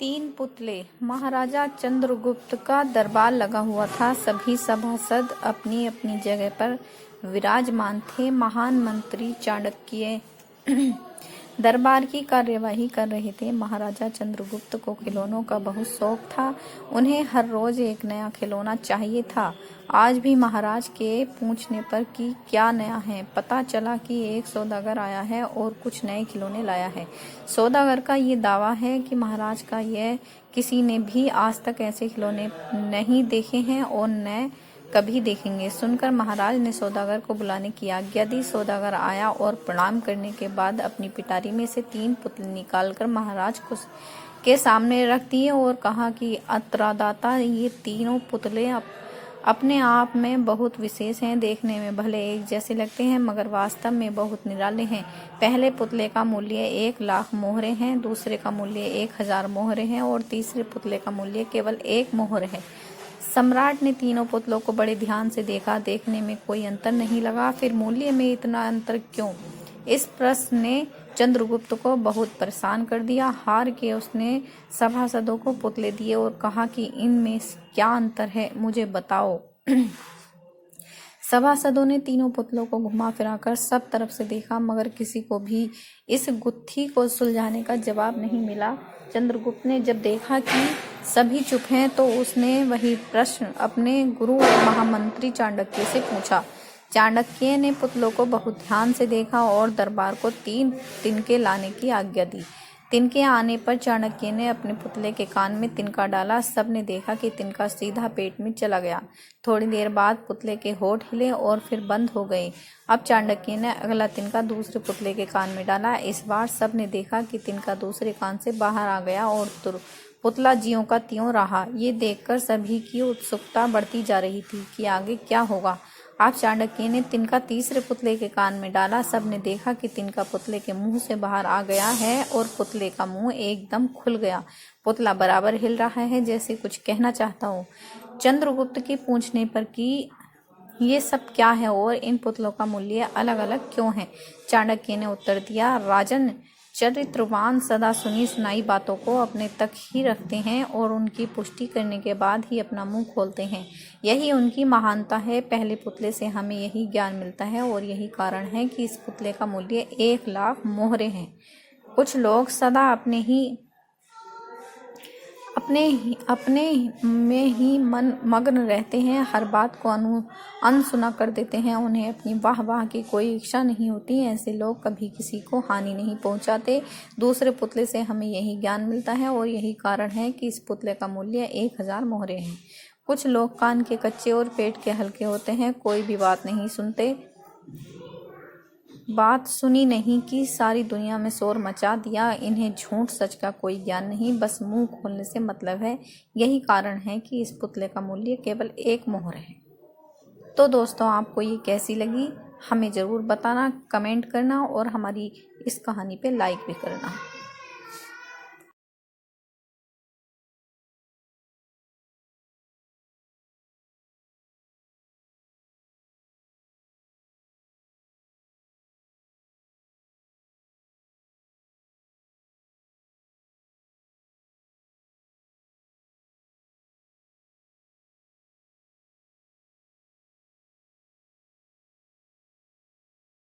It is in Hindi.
तीन पुतले। महाराजा चंद्रगुप्त का दरबार लगा हुआ था। सभी सभासद अपनी अपनी जगह पर विराजमान थे। महान मंत्री चाणक्य दरबार की कार्यवाही कर रहे थे। महाराजा चंद्रगुप्त को खिलौनों का बहुत शौक था। उन्हें हर रोज एक नया खिलौना चाहिए था। आज भी महाराज के पूछने पर कि क्या नया है, पता चला कि एक सौदागर आया है और कुछ नए खिलौने लाया है। सौदागर का ये दावा है कि महाराज का यह किसी ने भी आज तक ऐसे खिलौने नहीं देखे हैं और न कभी देखेंगे। सुनकर महाराज ने सौदागर को बुलाने की आज्ञा दी। सौदागर आया और प्रणाम करने के बाद अपनी पिटारी में से तीन पुतले निकालकर महाराज को के सामने रख दिए और कहा कि उत्तरदाता, ये तीनों पुतले अपने आप में बहुत विशेष हैं। देखने में भले एक जैसे लगते हैं मगर वास्तव में बहुत निराले हैं। पहले पुतले का मूल्य 1,00,000 मोहरे हैं, दूसरे का मूल्य 1,000 मोहरे हैं और तीसरे पुतले का मूल्य केवल 1 मोहर है। सम्राट ने तीनों पुतलों को बड़े ध्यान से देखा। देखने में कोई अंतर नहीं लगा। फिर मूल्य में इतना अंतर क्यों? इस प्रश्न ने चंद्रगुप्त को बहुत परेशान कर दिया। हार के उसने सभासदों को पुतले दिए और कहा कि इनमें क्या अंतर है, मुझे बताओ। सभासदों ने तीनों पुतलों को घुमा फिराकर सब तरफ से देखा मगर किसी को भी इस गुत्थी को सुलझाने का जवाब नहीं मिला। चंद्रगुप्त ने जब देखा कि सभी चुप हैं तो उसने वही प्रश्न अपने गुरु और महामंत्री चाणक्य से पूछा। चाणक्य ने पुतलों को बहुत ध्यान से देखा और दरबार को 3 तिनके लाने की आज्ञा दी। तिनके आने पर चाणक्य ने अपने पुतले के कान में तिनका डाला। सबने देखा कि तिनका सीधा पेट में चला गया। थोड़ी देर बाद पुतले के होठ हिले और फिर बंद हो गए। अब चाणक्य ने अगला तिनका दूसरे पुतले के कान में डाला। इस बार सबने देखा कि तिनका दूसरे कान से बाहर आ गया और पुतला ज्यों का त्यों रहा। ये देखकर सभी की उत्सुकता बढ़ती जा रही थी कि आगे क्या होगा। अब चाणक्य ने तिनका तीसरे पुतले के कान में डाला। सबने देखा कि तिनका पुतले के मुंह से बाहर आ गया है और पुतले का मुंह एकदम खुल गया। पुतला बराबर हिल रहा है जैसे कुछ कहना चाहता हो। चंद्रगुप्त की पूछने पर कि ये सब क्या है और इन पुतलों का मूल्य अलग अलग क्यों है, चाणक्य ने उत्तर दिया, राजन, चरित्रवान सदा सुनी सुनाई बातों को अपने तक ही रखते हैं और उनकी पुष्टि करने के बाद ही अपना मुंह खोलते हैं। यही उनकी महानता है। पहले पुतले से हमें यही ज्ञान मिलता है और यही कारण है कि इस पुतले का मूल्य 1,00,000 मोहरे है। कुछ लोग सदा अपने में ही मग्न रहते हैं, हर बात को अनसुना कर देते हैं। उन्हें अपनी वाह की कोई इच्छा नहीं होती। ऐसे लोग कभी किसी को हानि नहीं पहुंचाते। दूसरे पुतले से हमें यही ज्ञान मिलता है और यही कारण है कि इस पुतले का मूल्य 1,000 मोहरे है। कुछ लोग कान के कच्चे और पेट के हल्के होते हैं, कोई भी बात नहीं सुनते। बात सुनी नहीं कि सारी दुनिया में शोर मचा दिया। इन्हें झूठ सच का कोई ज्ञान नहीं, बस मुंह खोलने से मतलब है। यही कारण है कि इस पुतले का मूल्य केवल 1 मोहर है। तो दोस्तों, आपको ये कैसी लगी हमें ज़रूर बताना, कमेंट करना और हमारी इस कहानी पे लाइक भी करना।